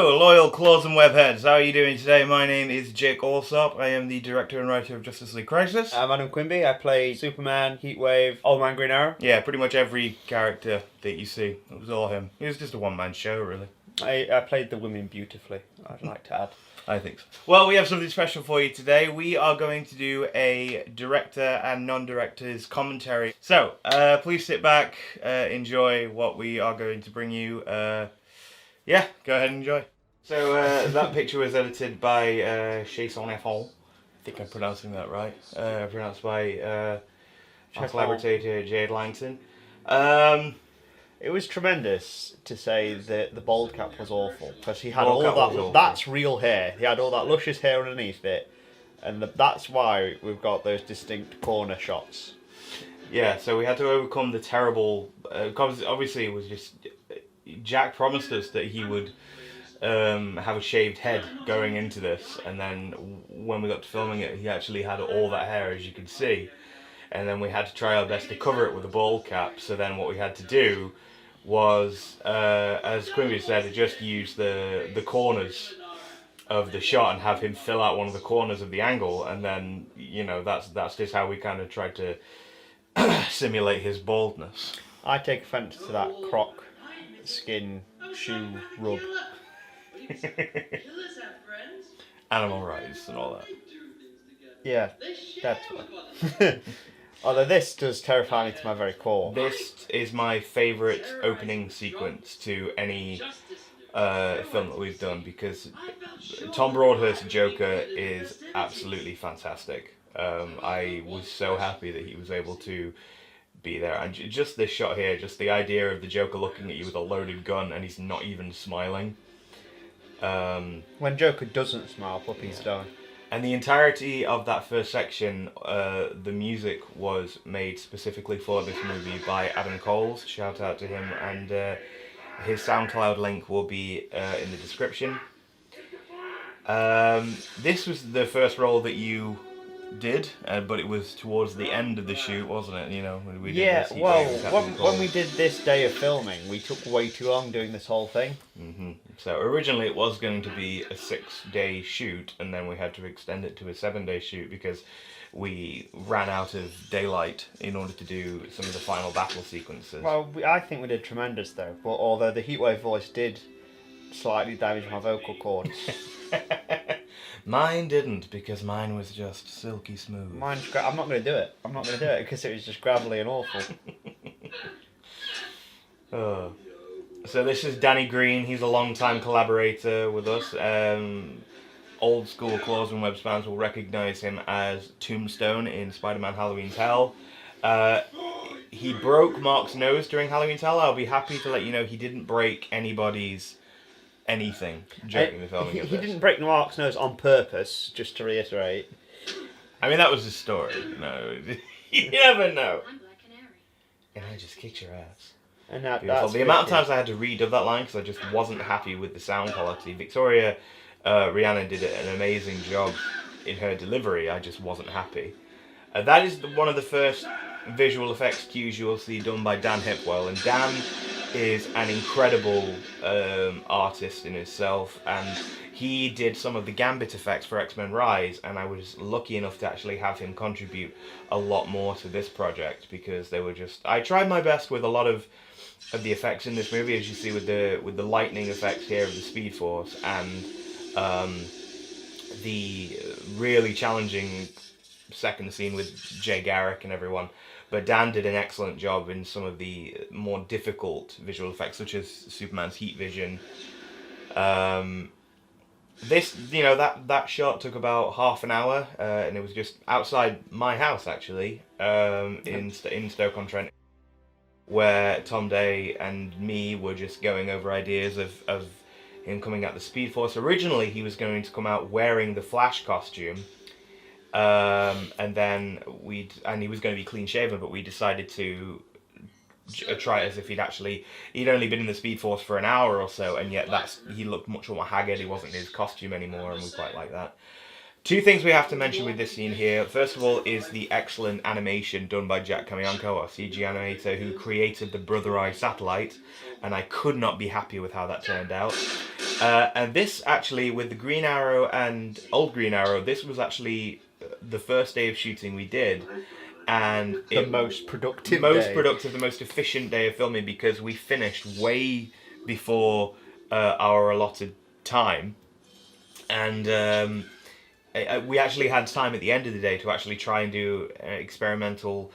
Hello, loyal claws and webheads. How are you doing today? My name is Jake Allsop. I am the director and writer of Justice League Crisis. I'm Adam Quimby. I play Superman, Heatwave, Old Man Green Arrow. Yeah, pretty much every character that you see. It was all him. It was just a one-man show, really. I played the women beautifully, I'd like to add. I think so. Well, we have something special for you today. We are going to do a director and non-director's commentary. So, please sit back, enjoy what we are going to bring you. Yeah, go ahead and enjoy. So, that picture was edited by Jason Effon. I think I'm pronouncing that right. Pronounced by our collaborator Jade Langton. It was tremendous to say that the bald cap was awful, because he had Bald all cap was that. awful. That's real hair. He had all that luscious hair underneath it, and that's why we've got those distinct corner shots. Yeah, so we had to overcome the terrible. Because obviously it was just. Jack promised us that he would have a shaved head going into this, and then when we got to filming it, he actually had all that hair, as you can see. And then we had to try our best to cover it with a bald cap. So then what we had to do was, as Quimby said, just use the corners of the shot and have him fill out one of the corners of the angle, and then, you know, that's just how we kind of tried to simulate his baldness. I take offence to that croc skin shoe rub. Animal rights and all that. Yeah, definitely. Although this does terrify me to my very core. This is my favourite opening sequence to any film that we've done, because Tom Broadhurst's Joker is absolutely fantastic. I was so happy that he was able to be there, and just this shot here, just the idea of the Joker looking at you with a loaded gun and he's not even smiling. When Joker doesn't smile, puppies don't. And the entirety of that first section, the music was made specifically for this movie by Adam Coles. Shout out to him, and his Soundcloud link will be in the description. This was the first role that you did, but it was towards the end of the shoot, wasn't it? You know, when we did Yeah, this, well, when we did this day of filming, we took way too long doing this whole thing. Mm-hmm. So originally it was going to be a 6-day shoot, and then we had to extend it to a 7-day shoot because we ran out of daylight in order to do some of the final battle sequences. Well, I think we did tremendous though, but although the Heatwave voice did slightly damage my vocal cords. Mine didn't, because mine was just silky smooth. I'm not going to do it. I'm not going to do it because it was just gravelly and awful. So this is Danny Green. He's a long-time collaborator with us. Old school Claws and Webs fans will recognise him as Tombstone in Spider-Man Halloween's Hell. He broke Mark's nose during Halloween's Hell. I'll be happy to let you know he didn't break anybody's anything during the filming of He this. didn't break Mark's nose on purpose, just to reiterate. I mean, that was his story. No, you never know. And I just kicked your ass. And that's the amount of times I had to redub that line because I just wasn't happy with the sound quality. Victoria Rhiannon did an amazing job in her delivery. I just wasn't happy. That is one of the first visual effects cues you will see done by Dan Hipwell, and Dan is an incredible artist in himself, and he did some of the Gambit effects for X-Men Rise, and I was lucky enough to actually have him contribute a lot more to this project, because they were just... I tried my best with a lot of the effects in this movie, as you see with the lightning effects here of the Speed Force, and the really challenging second scene with Jay Garrick and everyone. But Dan did an excellent job in some of the more difficult visual effects, such as Superman's heat vision. This, you know, that shot took about half an hour, and it was just outside my house, actually, in Stoke-on-Trent, where Tom Day and me were just going over ideas of him coming out the Speed Force. Originally, he was going to come out wearing the Flash costume, and then he was going to be clean shaven, but we decided to try it as if he'd only been in the Speed Force for an hour or so, and yet he looked much more haggard. He wasn't in his costume anymore, and we quite like that. Two things we have to mention with this scene here. First of all is the excellent animation done by Jack Kamionko, our CG animator, who created the Brother Eye satellite, and I could not be happier with how that turned out. And this actually, with the Green Arrow and Old Green Arrow, this was actually the first day of shooting we did. And The most productive the most efficient day of filming, because we finished way before our allotted time. And we actually had time at the end of the day to actually try and do an experimental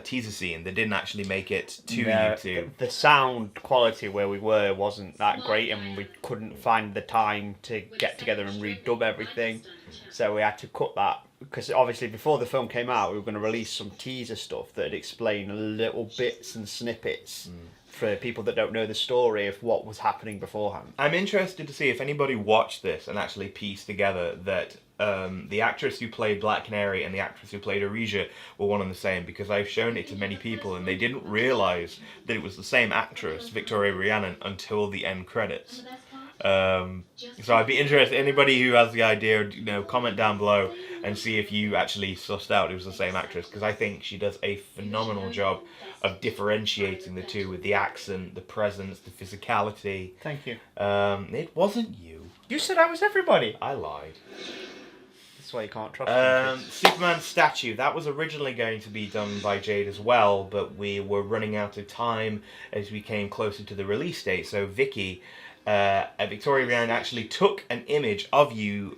teaser scene that didn't actually make it to YouTube. The sound quality where we were wasn't that great, and we couldn't find the time to get together and redub everything, so we had to cut that, because obviously before the film came out we were going to release some teaser stuff that'd explain little bits and snippets for people that don't know the story of what was happening beforehand. I'm interested to see if anybody watched this and actually pieced together that the actress who played Black Canary and the actress who played Arisia were one and the same, because I've shown it to many people and they didn't realise that it was the same actress, Victoria Rhiannon, until the end credits. So I'd be interested, anybody who has the idea, comment down below and see if you actually sussed out it was the same actress, because I think she does a phenomenal job of differentiating the two with the accent, the presence, the physicality. Thank you. It wasn't you. You said I was everybody. I lied. That's why you can't trust me. Superman statue, that was originally going to be done by Jade as well, but we were running out of time as we came closer to the release date, so Vicky, Victoria Rhiannon, actually took an image of you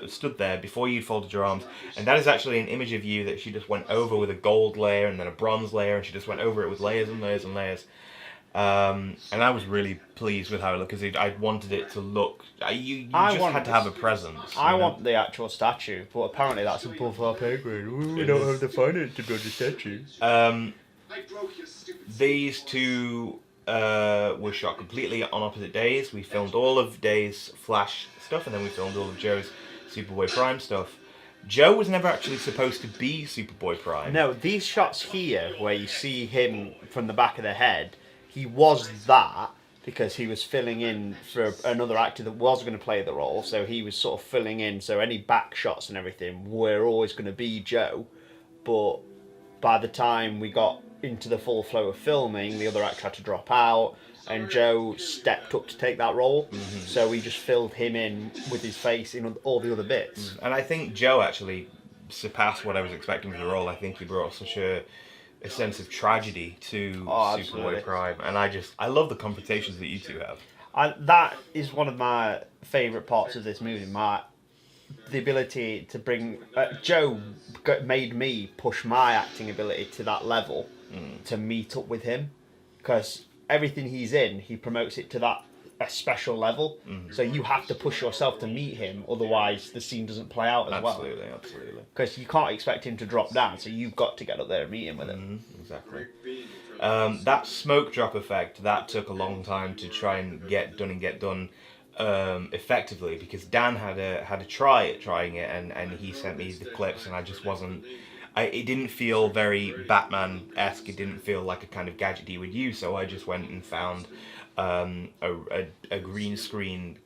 stood there before you folded your arms, and that is actually an image of you that she just went over with a gold layer and then a bronze layer, and she just went over it with layers and layers and layers. And I was really pleased with how it looked, because I wanted it to look... You just had to have a presence. I want the actual statue, but apparently that's above our pay grade. We don't have the finance to build a statue. These two were shot completely on opposite days. We filmed all of Dave's Flash stuff, and then we filmed all of Joe's Superboy Prime stuff. Joe was never actually supposed to be Superboy Prime. No, these shots here, where you see him from the back of the head, he was that because he was filling in for another actor that was going to play the role, so he was sort of filling in, so any back shots and everything were always going to be Joe, but by the time we got into the full flow of filming, the other actor had to drop out, and Joe stepped up to take that role, so we just filled him in with his face in all the other bits. And I think Joe actually surpassed what I was expecting for the role. I think he brought such a sense of tragedy to Superboy Prime, and I love the confrontations that you two have. That is one of my favourite parts of this movie, the ability to bring... Joe made me push my acting ability to that level to meet up with him, because everything he's in, he promotes it to a special level, so you have to push yourself to meet him, otherwise the scene doesn't play out as well. Absolutely. Because you can't expect him to drop down, so you've got to get up there and meet him with him. Exactly. That smoke drop effect, that took a long time to try and get done effectively, because Dan had a try at trying it, and he sent me the clips, and I just wasn't... it didn't feel very Batman-esque, it didn't feel like a kind of gadget he would use, so I just went and found a green screen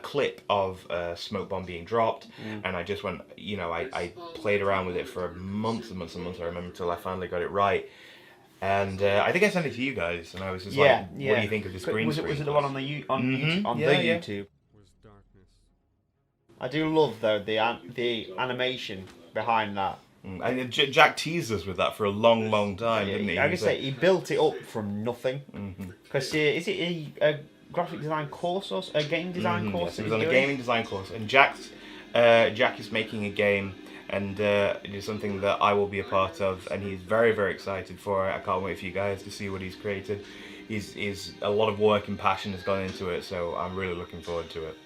clip of a smoke bomb being dropped, and I just went, I played around with it for months and months and months, I remember, until I finally got it right. And I think I sent it to you guys, and I was just like, what do you think of this green screen? Was it the one on the YouTube? I do love, though, the animation behind that. And Jack teased us with that for a long, long time, didn't he? I can say he built it up from nothing. Because is it a graphic design course or a game design course? Yes, it was on a gaming design course, and Jack is making a game, and it is something that I will be a part of, and he's very, very excited for it. I can't wait for you guys to see what he's created. He's a lot of work and passion has gone into it, so I'm really looking forward to it.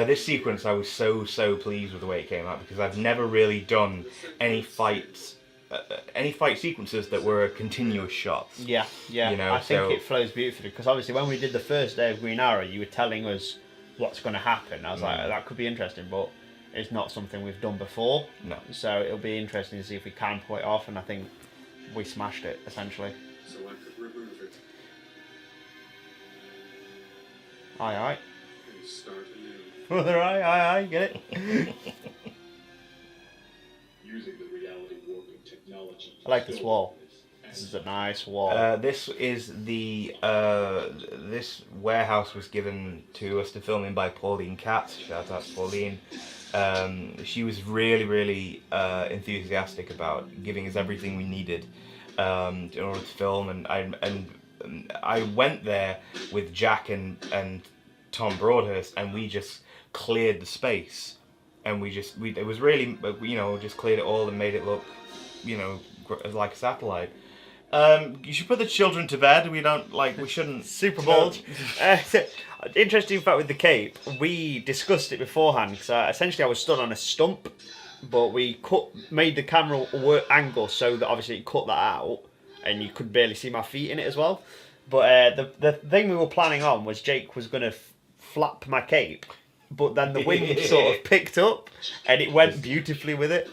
This sequence, I was so pleased with the way it came out, because I've never really done any fight sequences that were continuous shots. Yeah. I think it flows beautifully, because obviously when we did the first day of Green Arrow, you were telling us what's going to happen. I was like, that could be interesting, but it's not something we've done before. No. So it'll be interesting to see if we can pull it off, and I think we smashed it, essentially. So I could remove it. Aye. Brother, I get it. I like this wall. This is a nice wall. This is the this warehouse was given to us to film in by Pauline Katz. Shout out to Pauline. She was really enthusiastic about giving us everything we needed in order to film, and I went there with Jack and Tom Broadhurst, and we just cleared the space, and it was really, just cleared it all and made it look, like a satellite. You should put the children to bed. We shouldn't. Super bold. Interesting fact with the cape, we discussed it beforehand, because essentially I was stood on a stump, but we made the camera work angle so that obviously it cut that out, and you could barely see my feet in it as well. But the thing we were planning on was Jake was going to flap my cape, but then the wind sort of picked up, and it went beautifully with it.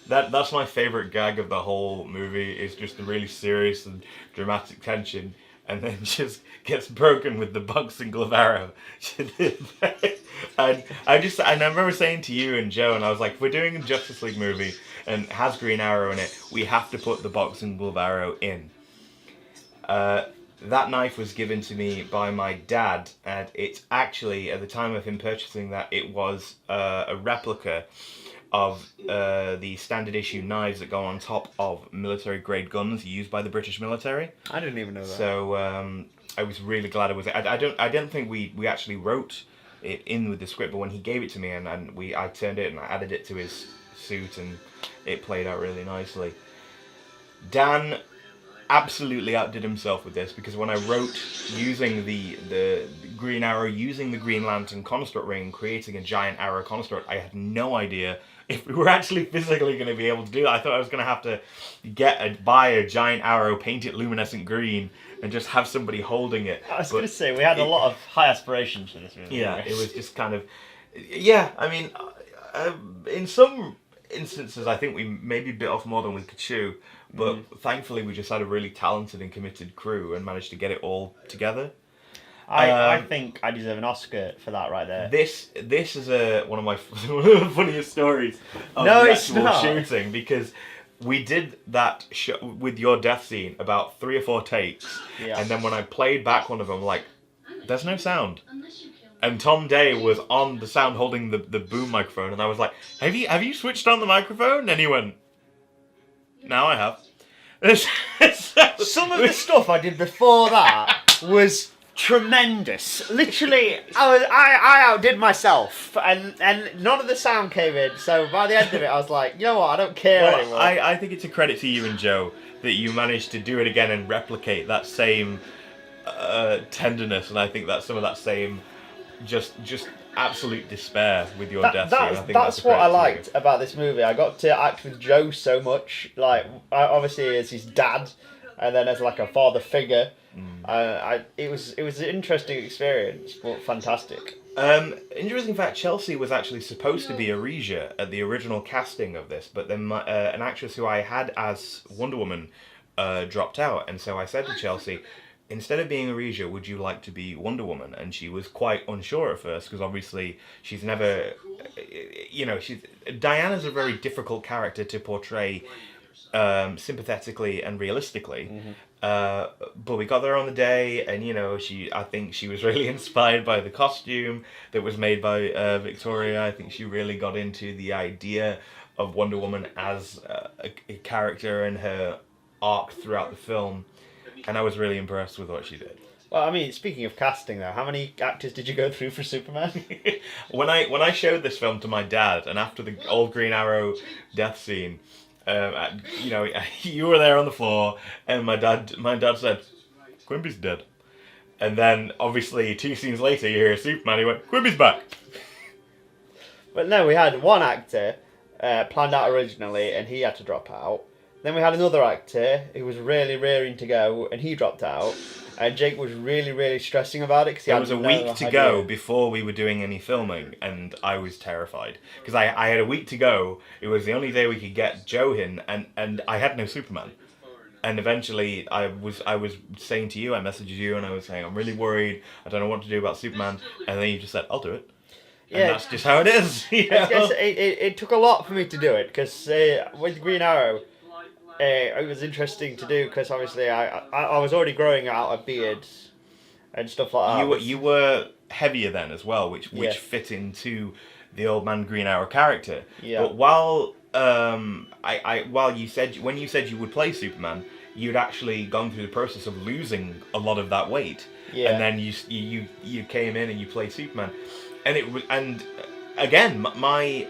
That's my favourite gag of the whole movie, is just the really serious and dramatic tension, and then just gets broken with the boxing glove arrow. and I remember saying to you and Joe, and I was like, if we're doing a Justice League movie and it has Green Arrow in it, we have to put the boxing glove arrow in. That knife was given to me by my dad, and it's actually, at the time of him purchasing that, it was a replica of the standard issue knives that go on top of military grade guns used by the British military. I didn't even know that. So I was really glad it was. I don't think we actually wrote it in with the script, but when he gave it to me and I turned it and I added it to his suit, and it played out really nicely. Dan absolutely outdid himself with this, because when I wrote using the Green Arrow, using the Green Lantern construct ring, creating a giant arrow construct, I had no idea if we were actually physically going to be able to do that. I thought I was going to have to buy a giant arrow, paint it luminescent green, and just have somebody holding it. I was going to say, we had a lot of high aspirations for this movie. Yeah, it was just kind of... Yeah, I mean, in some instances, I think we maybe bit off more than we could chew, but thankfully we just had a really talented and committed crew and managed to get it all together. I think I deserve an Oscar for that right there. This is one of my funniest stories of the actual shooting, because we did that with your death scene about 3 or 4 takes, and then when I played back one of them, like, there's no sound. And Tom Day was on the sound holding the boom microphone, and I was like, have you switched on the microphone? And he went, no, I have. Some of the stuff I did before that was tremendous. Literally, I outdid myself, and none of the sound came in. So by the end of it, I was like, you know what? I don't care anymore. I think it's a credit to you and Joe that you managed to do it again and replicate that same tenderness, and I think that some of that same just absolute despair with your death scene. I think that's what I liked about this movie. I got to act with Joe so much, like obviously as his dad, and then as like a father figure. It was an interesting experience, but fantastic. Interesting fact: Chelsea was actually supposed to be Arisia at the original casting of this, but then an actress who I had as Wonder Woman dropped out, and so I said to Chelsea, instead of being Arisia, would you like to be Wonder Woman? And she was quite unsure at first, because obviously she's never, Diana's a very difficult character to portray sympathetically and realistically. But we got there on the day, and I think she was really inspired by the costume that was made by Victoria. I think she really got into the idea of Wonder Woman as a character and her arc throughout the film. And I was really impressed with what she did. Well, I mean, speaking of casting, though, how many actors did you go through for Superman? When I showed this film to my dad, and after the old Green Arrow death scene, you were there on the floor, and my dad said, "Quimby's dead." And then, obviously, 2 scenes later, you hear Superman. He went, "Quimby's back." But no, we had one actor planned out originally, and he had to drop out. Then we had another actor who was really raring to go, and he dropped out. And Jake was really, really stressing about it. There was a week to go before we were doing any filming, and I was terrified. Because I had a week to go. It was the only day we could get Joe in, and I had no Superman. And eventually, I was saying to you, I messaged you, and I was saying, I'm really worried. I don't know what to do about Superman. And then you just said, I'll do it. And that's just how it is. You know? It took a lot for me to do it, because with Green Arrow, it was interesting to do, because obviously I was already growing out a beard and stuff like that. You were heavier then as well, which fit into the old man Green Arrow character. Yeah. But while when you said you would play Superman, you'd actually gone through the process of losing a lot of that weight. Yeah. And then you came in and you played Superman, and again my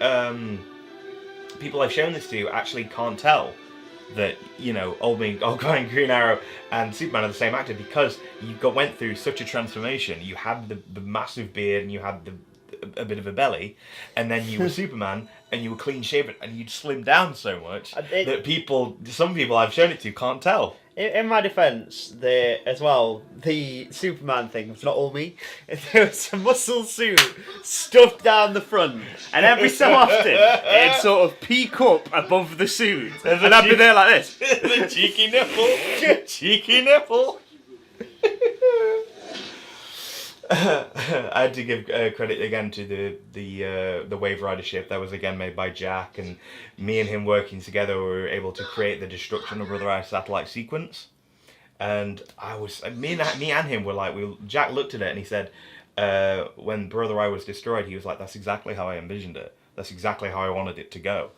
people I've shown this to actually can't tell that, you know, old man Green Arrow and Superman are the same actor, because you went through such a transformation. You had the massive beard and you had a bit of a belly, and then you were Superman and you were clean shaven and you'd slimmed down so much that some people I've shown it to can't tell. In my defence, the Superman thing was not all me. There was a muscle suit stuffed down the front, and every so often it'd sort of peek up above the suit, and I'd be there like this. The cheeky nipple, cheeky nipple. I had to give credit again to the Wave Rider ship that was again made by Jack, and me and him working together, we were able to create the destruction of Brother Eye satellite sequence. And me and him were like, Jack looked at it and he said, when Brother Eye was destroyed, he was like, that's exactly how I envisioned it. That's exactly how I wanted it to go.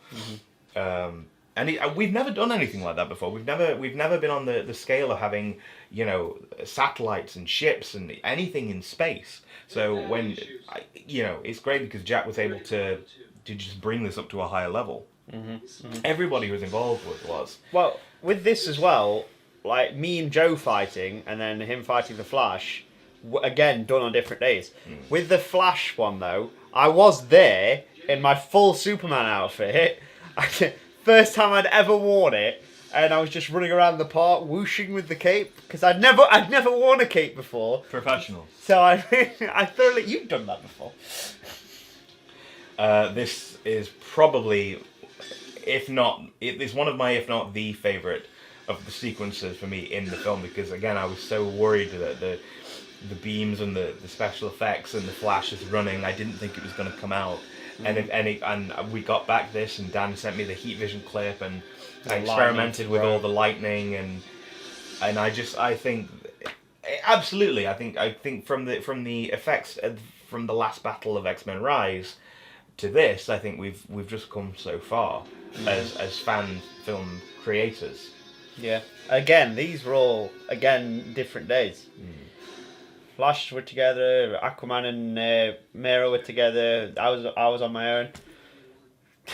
Mm-hmm. And we've never done anything like that before. We've never been on the scale of having, you know, satellites and ships and anything in space. So when, you know, it's great because Jack was able to just bring this up to a higher level. Mm-hmm. Mm-hmm. Everybody who was involved was. Well, with this as well, like me and Joe fighting, and then him fighting the Flash, again done on different days. Mm. With the Flash one though, I was there in my full Superman outfit. First time I'd ever worn it, and I was just running around the park whooshing with the cape, because I'd never worn a cape before. Professional. So I thoroughly, you've done that before. This is probably, it's one of my, if not the favourite of the sequences for me in the film, because again I was so worried that the beams and the special effects and the Flash is running, I didn't think it was going to come out. And we got back this, and Dan sent me the heat vision clip, and I experimented with all the lightning, and I think absolutely, I think from the effects from the last battle of X-Men Rise to this, I think we've just come so far as fan film creators. Yeah. Again, these were all different days. Flash were together, Aquaman and Mera were together. I was on my own.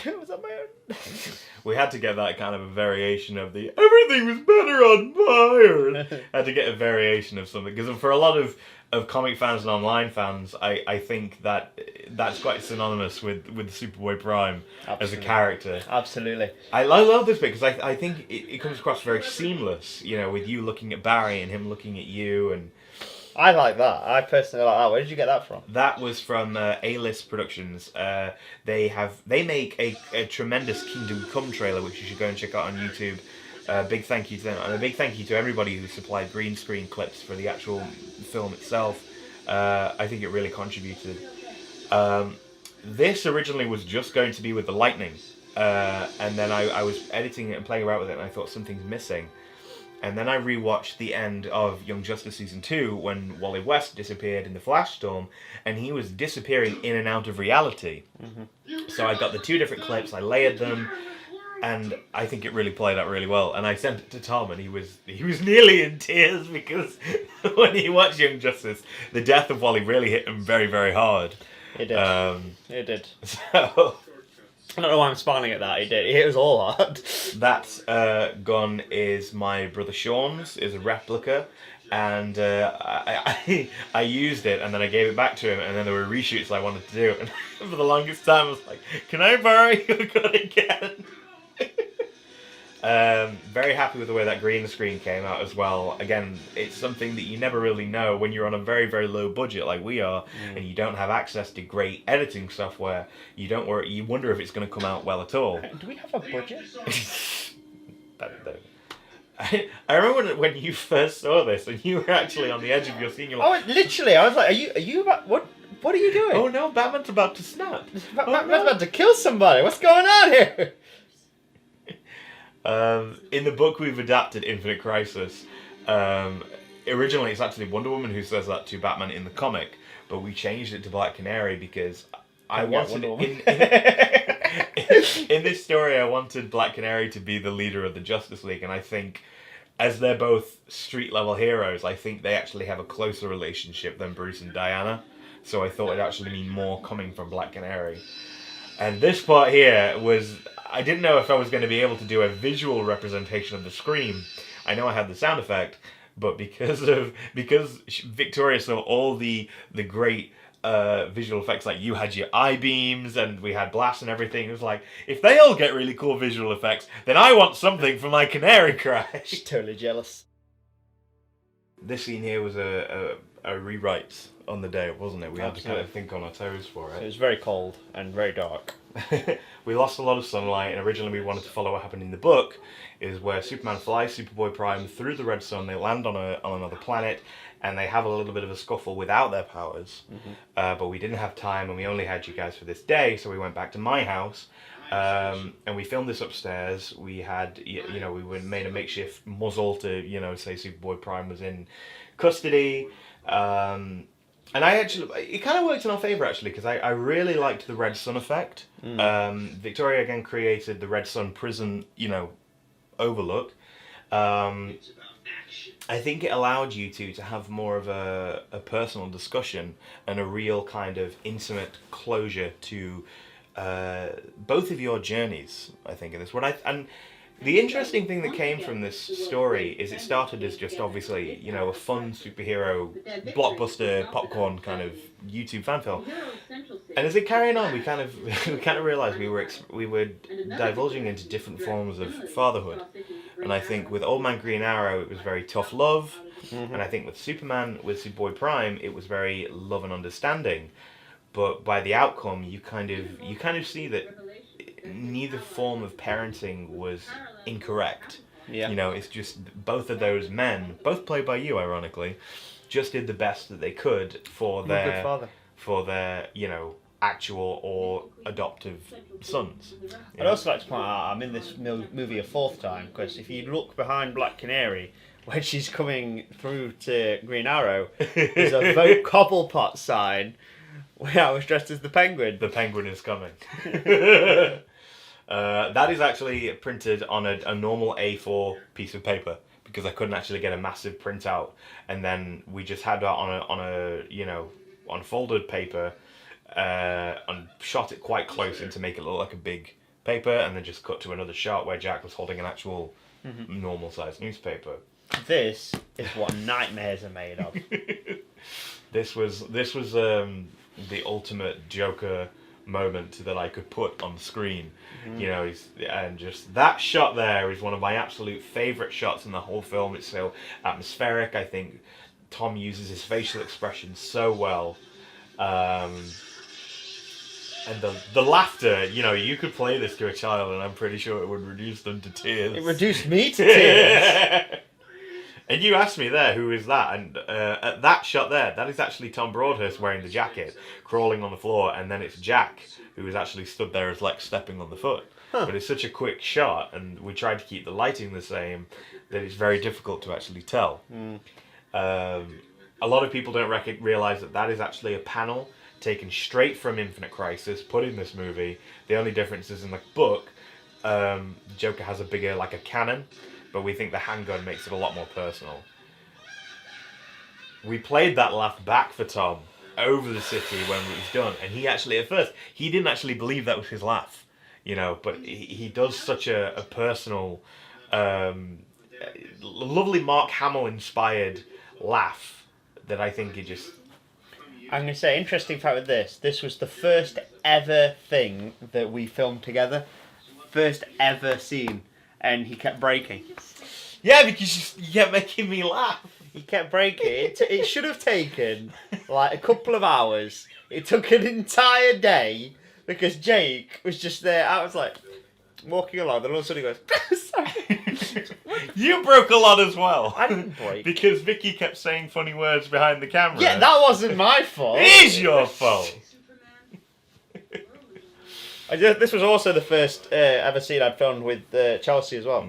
I was on my own. We had to get that kind of a variation of the everything was better on fire. Had to get a variation of something, because for a lot of comic fans and online fans, I think that's quite synonymous with Superboy Prime. Absolutely. As a character. Absolutely. I love this bit because I think it comes across very seamless, you know, with you looking at Barry and him looking at you, and I like that. I personally like that. Where did you get that from? That was from A-List Productions. They make a tremendous Kingdom Come trailer, which you should go and check out on YouTube. Big thank you to them, and a big thank you to everybody who supplied green screen clips for the actual film itself. I think it really contributed. This originally was just going to be with the lightning, and then I was editing it and playing around with it, and I thought something's missing. And then I rewatched the end of Young Justice Season 2 when Wally West disappeared in the Flash Storm, and he was disappearing in and out of reality. Mm-hmm. So I got the two different clips, I layered them, and I think it really played out really well. And I sent it to Tom, and he was nearly in tears, because when he watched Young Justice, the death of Wally really hit him very, very hard. It did. It did. So I don't know why I'm smiling at that. It was all hard. That gun is my brother Sean's. Is a replica, and I used it, and then I gave it back to him, and then there were reshoots I wanted to do, and for the longest time I was like, "Can I borrow your gun again?" Very happy with the way that green screen came out as well. Again, it's something that you never really know when you're on a very, very low budget like we are, and you don't have access to great editing software. You wonder if it's going to come out well at all. Do we have a budget? I remember when you first saw this and you were actually on the edge of your seat. You're like, Literally, I was like, are you about, what are you doing? oh no, Batman's about to snap. Batman's about to kill somebody. What's going on here? In the book, we've adapted Infinite Crisis. Originally, it's actually Wonder Woman who says that to Batman in the comic, but we changed it to Black Canary because I wanted in this story, I wanted Black Canary to be the leader of the Justice League, and I think, as they're both street-level heroes, I think they actually have a closer relationship than Bruce and Diana, so I thought it'd actually mean more coming from Black Canary. And this part here was... I didn't know if I was going to be able to do a visual representation of the scream. I know I had the sound effect, but because Victoria saw all the great visual effects, like you had your eye beams and we had blasts and everything, it was like, if they all get really cool visual effects, then I want something for my canary cry. She's totally jealous. This scene here was a rewrite on the day, wasn't it? We had to kind Absolutely. of think on our toes for It it. was very cold and very dark. We lost a lot of sunlight, and originally we wanted to follow what happened in the book, is where Superman flies Superboy Prime through the red sun, they land on another planet, and they have a little bit of a scuffle without their powers. But we didn't have time, and we only had you guys for this day, so we went back to my house, and we filmed this upstairs. We had, we made a makeshift muzzle to, say Superboy Prime was in custody. And it kind of worked in our favour, actually, because I really liked the red sun effect. Victoria, again, created the red sun prison, overlook. I think it allowed you to have more of a personal discussion and a real kind of intimate closure to both of your journeys, I think, in this one. And the interesting thing that came from this story is it started as just obviously, a fun superhero blockbuster popcorn kind of YouTube fan film, and as it carried on, we kind of realized we were divulging into different forms of fatherhood. And I think with Old Man Green Arrow, it was very tough love, and I think with Superman, with Superboy Prime, it was very love and understanding. But by the outcome, you kind of see that neither form of parenting was incorrect. Yeah. It's just both of those men, both played by you, ironically, just did the best that they could for I'm a good father. Actual or adoptive sons. I'd also like to point out I'm in this movie a fourth time, because if you look behind Black Canary, when she's coming through to Green Arrow, there's a Vote Cobblepot sign where I was dressed as the Penguin. The Penguin is coming. That is actually printed on a normal A4 piece of paper, because I couldn't actually get a massive printout, and then we just had that on folded paper, and shot it quite close in to make it look like a big paper, and then just cut to another shot where Jack was holding an actual normal sized newspaper. This is what nightmares are made of. This was the ultimate Joker moment that I could put on screen. And just that shot there is one of my absolute favourite shots in the whole film. It's so atmospheric. I think Tom uses his facial expression so well. And the laughter, you could play this to a child and I'm pretty sure it would reduce them to tears. It reduced me to tears. And you asked me there, who is that? And at that shot there, that is actually Tom Broadhurst wearing the jacket, crawling on the floor, and then it's Jack, who is actually stood there as Lex stepping on the foot. Huh. But it's such a quick shot, and we tried to keep the lighting the same, that it's very difficult to actually tell. A lot of people don't realise that is actually a panel taken straight from Infinite Crisis, put in this movie. The only difference is in the book, Joker has a bigger, like a cannon, but we think the handgun makes it a lot more personal. We played that laugh back for Tom over the city when it was done, and he actually, at first, he didn't actually believe that was his laugh, but he does such a personal, lovely Mark Hamill-inspired laugh that I think it just... I'm going to say, interesting fact with this was the first ever thing that we filmed together. First ever scene. And he kept breaking. Yeah, because you kept making me laugh. He kept breaking. It should have taken like a couple of hours. It took an entire day because Jake was just there. I was like, walking along, then all of a sudden he goes, sorry. You broke a lot as well. I didn't break. Because Vicky kept saying funny words behind the camera. Yeah, that wasn't my fault. It is your fault. This was also the first ever scene I'd filmed with Chelsea as well.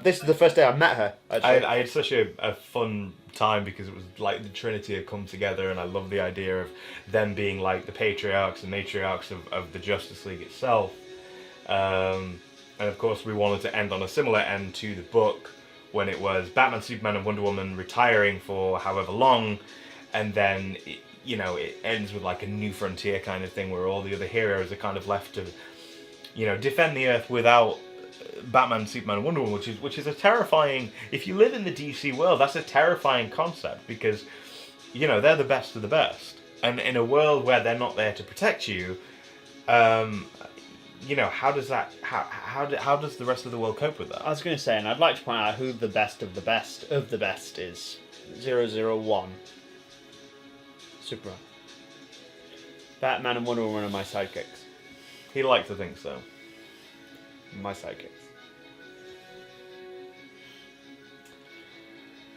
This is the first day I met her. I had such a fun time because it was like the Trinity had come together, and I love the idea of them being like the patriarchs and matriarchs of the Justice League itself. And of course we wanted to end on a similar end to the book, when it was Batman, Superman and Wonder Woman retiring for however long, and then it ends with like a new frontier kind of thing where all the other heroes are kind of left to defend the Earth without Batman, Superman and Wonder Woman, which is a terrifying, if you live in the DC world, that's a terrifying concept, because they're the best of the best, and in a world where they're not there to protect you, how does the rest of the world cope with that? I was going to say, and I'd like to point out who the best of the best is. 001. Superman. Batman and Wonder Woman are my sidekicks. He likes to think so. My sidekicks.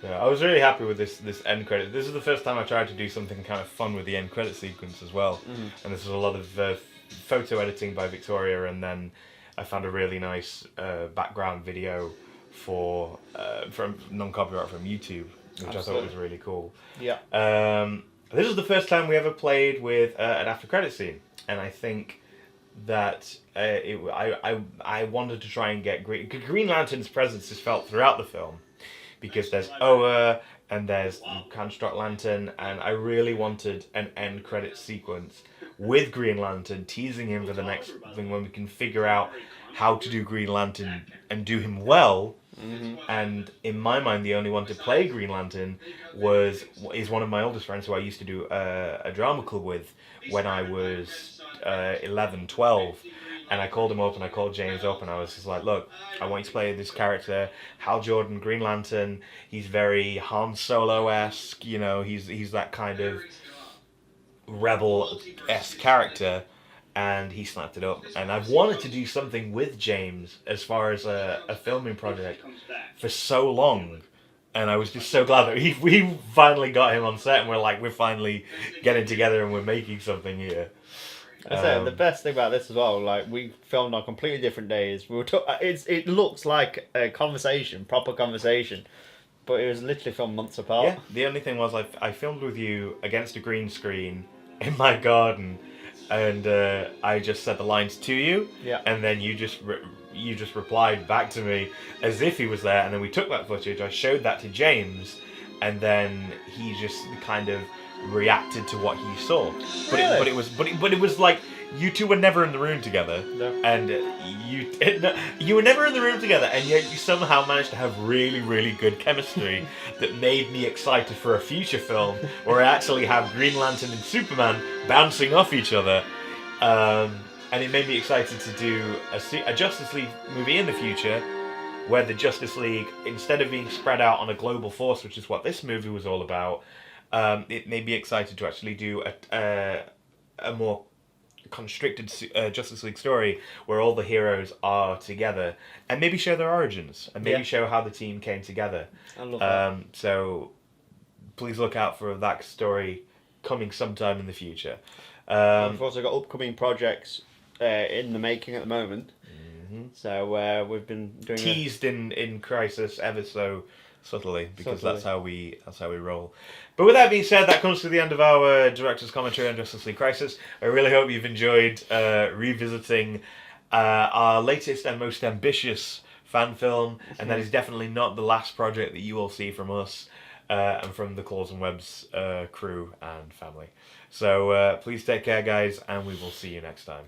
Yeah, I was really happy with this end credit. This is the first time I tried to do something kind of fun with the end credit sequence as well. And this was a lot of photo editing by Victoria, and then I found a really nice background video from non-copyright from YouTube, which I thought was really cool. Yeah. This is the first time we ever played with an after credit scene, and I think that I wanted to try and get Green Lantern's presence is felt throughout the film, because there's Oa and there's Construct Lantern, and I really wanted an end credit sequence with Green Lantern, teasing him for the next thing when we can figure out how to do Green Lantern and do him well. And in my mind, the only one to play Green Lantern is one of my oldest friends who I used to do a drama club with when I was 11, 12. And I called him up, and I called James up, and I was just like, look, I want you to play this character, Hal Jordan, Green Lantern. He's very Han Solo-esque, he's that kind of rebel-esque character. And he snapped it up. And I've wanted to do something with James as far as a filming project for so long. And I was just so glad that we finally got him on set, and we're finally getting together and we're making something here. The best thing about this as well, we filmed on completely different days. It looks like a proper conversation, but it was literally filmed months apart. Yeah, the only thing was I filmed with you against a green screen in my garden, and I just said the lines to you, and then you just replied back to me as if he was there, and then we took that footage. I showed that to James, and then he just kind of reacted to what he saw. But it was like you two were never in the room together, and you were never in the room together, and yet you somehow managed to have really, really good chemistry that made me excited for a future film where I actually have Green Lantern and Superman bouncing off each other, and it made me excited to do a Justice League movie in the future where the Justice League, instead of being spread out on a global force, which is what this movie was all about, it made me excited to actually do a more constricted Justice League story where all the heroes are together, and maybe show their origins, and maybe show how the team came together. I love that. So please look out for that story coming sometime in the future. We've also got upcoming projects in the making at the moment. So we've been doing teased in Crisis ever so subtly, because that's how we roll. But with that being said, that comes to the end of our director's commentary on Justice League Crisis. I really hope you've enjoyed revisiting our latest and most ambitious fan film, and that is definitely not the last project that you will see from us and from the Claws and Webs crew and family. So please take care, guys, and we will see you next time.